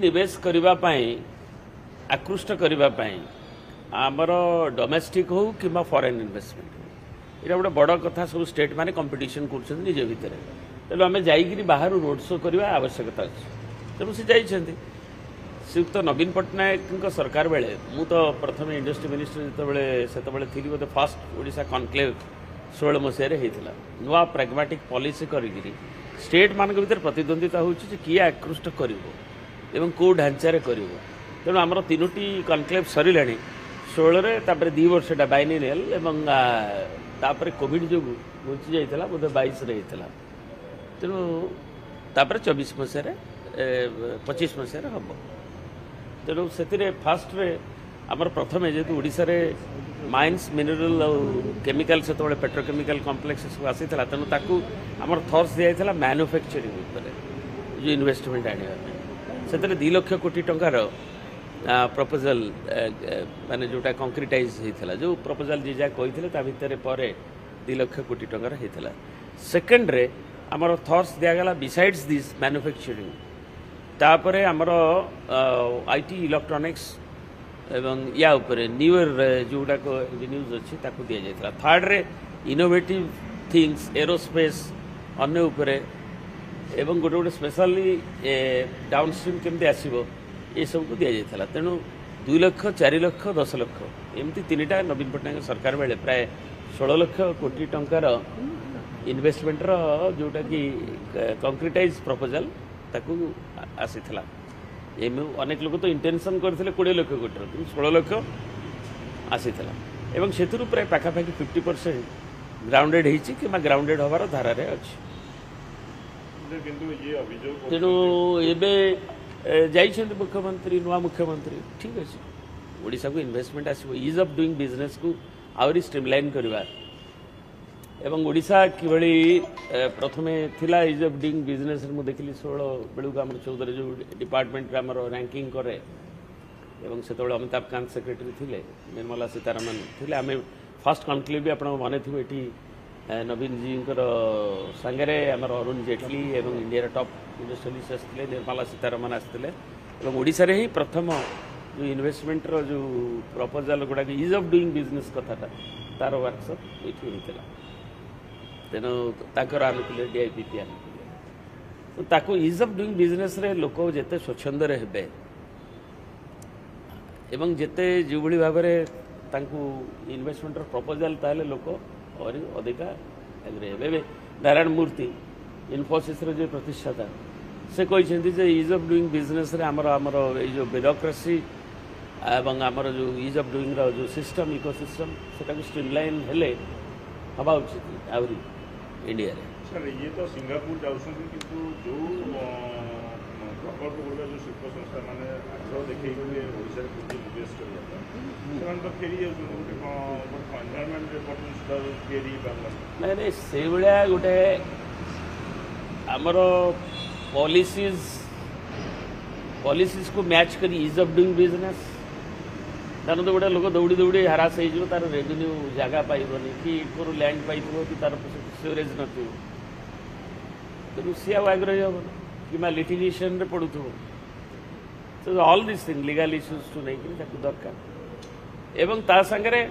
निवेश करने आकृष्ट करने आमर डोमेस्टिक हो कि फॉरेन इन्वेस्टमेंट हो ये गोटे बड़ कथा सब स्टेट माने कंपटीशन कर निज भितर तेणु आम जा बाहर रोड शो करने आवश्यकता अच्छी तेणु से जाइए श्रीयुक्त नवीन पट्टनायक सरकार बेले मु तो प्रथम इंडस्ट्री मिनिस्टर जो थी बोधे फास्ट ओडिशा कनक्लेव 16 मसीह होता नुआ प्राग्मेटिक पॉलिसी करी स्टेट मान भर प्रतिद्वंदिता हो किए आकृष्ट कर कौ ढांचार कर तेणु आमर 3टी कनक्लेव सरला 16 2 वर्ष बाइनियल तापर कोविड जो घुंची जाता बोधे 22 होता तेणु 24 मसीह 25 मसीह हम तेणु से फास्ट आमर प्रथम जेहतु ओडिशा रे माइन्स मिनरल केमिकल से पेट्रोकेमिकल कॉम्प्लेक्स सब आसी तेणु ताकू आमर थर्स दिया मैन्युफैक्चरिंग जो इन्वेस्टमेंट आने से 2 लाख कोटी टंकार प्रपोजल माने जोटा कंक्रीटाइज होता जो प्रपोजल जी जहाँ कही भितर पर 2 लाख कोटी टंकार होता सेकेंड रे आमर थर्स दिगला बिसाइड्स दिस मैन्युफैक्चरिंग तापर आमर आईटी इलेक्ट्रॉनिक्स एवं या उपरे न्यूअर जोटाक न्यूज अच्छी ताकू दि जाता थर्ड रे इनोवेटिव थिंग्स एरोस्पेस अन्य उपरे एवं गोटे गोटे स्पेशली डाउनस्ट्रीम केमती आसो ये सब को दि जाता तेणु 2 लाख 4 लाख 10 लाख एमती 3टा नवीन पट्टनायक सरकार बेले प्राय 16 लाख कोटी टंकार इन्वेस्टमेंटर जोटा कि कंक्रीटाइज प्रपोजल ताकू आसी अनेक लोग तो इंटेंशन करते 20 लाख कोटी 16 लाख आसी से प्राय पाखापाखि 50% ग्राउंडेड होती कि ग्राउंडेड हबार धारा अच्छी तेणु एवं मुख्यमंत्री नुआ मुख्यमंत्री ठीक अच्छे ओडिशा को इन्वेस्टमेंट आसो इज ऑफ डूइंग बिजनेस को आहरी स्ट्रीमलाइन करवा एवं ओडिशा किभली प्रथमे थिला इज ऑफ डूइंग बिजनेस मु देखली 16 बेलू आम 14 जो डिपार्टमेंट आम रैंकिंग करे एवं से अमिताभ कांत सेक्रेटरी थिले निर्मला सीतारमण थिले आम फास्ट कनक्लेव भी आपन माने थिबे एठी नवीन जी सांगे आमर अरुण जेटली एवं इंडिया टॉप इंडस्ट्रियलिस्ट आसते निर्मला सीतारमण आसते ओडिशा रे ही प्रथम जो इन्वेस्टमेंटर जो प्रपोजल गुड़ा इज ऑफ डूइंग बिजनेस कथाटा तार वर्कशॉप ये होता तेणु ताकर आनुकूल्य डीआईपीपी आनुकूल्य तो इज ऑफ डूइंग बिजनेस रे लोक जिते स्वच्छंद हेबे एवं जिते जो भाव में इन्वेस्टमेंटर प्रपोजल ताले लोक और अधिका एग्री हे नारायण मूर्ति इन्फोसिस जो प्रतिष्ठाता से कहते इज ऑफ डूइंग बिजनेस रे आमर आमर जो ब्यूरोक्रेसी एवं आमर जो इज ऑफ डूइंग जो सिस्टम इकोसिस्टम से स्ट्रीमलाइन हेले हवा उचित आहरी इंडिया रे सर ये तो सिंगापुर जाऊँ किंतु जो प्रकल्प गुड़ा जो शिल्प संस्था मैंने आग्रह देखिए ओडिशा निवेश कर तो फेरी नहीं नहीं से भाया गोटे आमर पॉलिसीज को मैच कर इज ऑफ डूइंग बिजनेस तार तो गोटे लोक दौड़ी दौड़ी हारास हो तार रेवेन्यू जगह पाइबनी कि लैंड पाई कि तार सीवरेज न तेणु सी आग्रही हम कि लिटिगेशन पड़ू तो all this thing legal issues टू नहीं दरकार एवं ता संगे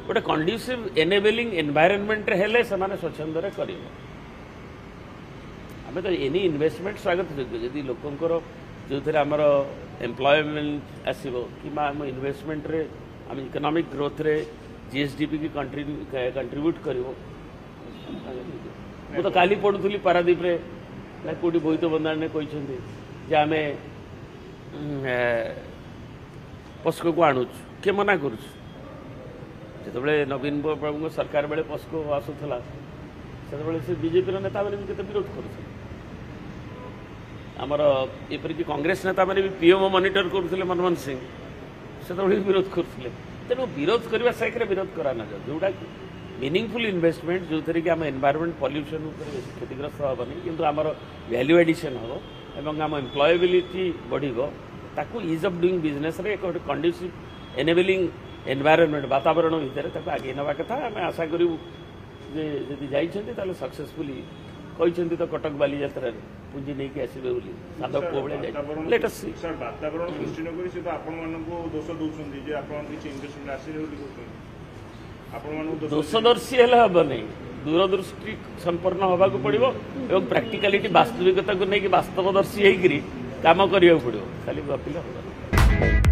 गोटे कंड्यूसिव एनेबलिंग एनवायरनमेंट हेले से स्वच्छंद कर आम तो एनी इन्वेस्टमेंट स्वागत योग्य जदि लोकंर जो थे आमर एम्प्लॉयमेंट आसो कि आम इन्वेस्टमेंट रे आम इकोनॉमिक ग्रोथ रे जीएसडीपी की कंट्रीब्यूट कर तो काली पढ़ुली पारादीप रे कौटी बोईत बंधाण कहते आम पस्को को आणुच किए मना करो नवीन बाबू सरकार बेले पस्को आसूला से बीजेपी नेता मैंने भी विरोध कर आमर एपरिक कांग्रेस नेता मैंने भी पीएमओ मॉनिटर करते मनमोहन सिंह से विरोध करते तेणु विरोध करने सहित विरोध करा न जाए जोटा मीनिंगफुल इन्वेस्टमेंट जो थे कि आम एनवायरमेंट पॉल्यूशन क्षतिग्रस्त हेनी किंतु आमर वैल्यू एडिशन हम एवं आम एम्प्लॉयबिलिटी बढ़ो ताकू इज ऑफ डूइंग बिजनेस रे एक कंड्यूसिव एनेबलिंग एनवायरमेंट वातावरण भितर आगे नवा कथा आम आशा करूँ जे जदि जाइछन्ति ताले सक्सेसफुली କହିଛନ୍ତି ତ କଟକ ବାଲିଯାତ୍ରାରେ ପୁଞ୍ଜି ନେଇକି ଆସିବେ ବୋଲି ସାଧବ ପୁଅ ଭଳିଆ ଯାଇ ଲେଟ୍ ଅସ୍ ସି। ସାର୍ ବାତାବରଣ ସୃଷ୍ଟି ନକରି ସେ ତ ଆପଣମାନଙ୍କୁ ଦୋଷ ଦଉଛନ୍ତି ଯେ ଆପଣ କିଛି ଇନଭେଷ୍ଟମେଣ୍ଟ ଆସିଲେ ବୋଲି କହୁଛନ୍ତି ଆପଣମାନଙ୍କୁ ଦୋଷଦର୍ଶୀ ହେଲେ ହେବନି, ଦୂରଦୃଷ୍ଟି ସମ୍ପନ୍ନ ହେବାକୁ ପଡ଼ିବ ଏବଂ ପ୍ରାକ୍ଟିକାଲିଟି ବାସ୍ତବିକତାକୁ ନେଇକି ବାସ୍ତବଦର୍ଶୀ ହେଇକିରି କାମ କରିବାକୁ ପଡ଼ିବ, ଖାଲି ଗପିଲେ ହେବନି।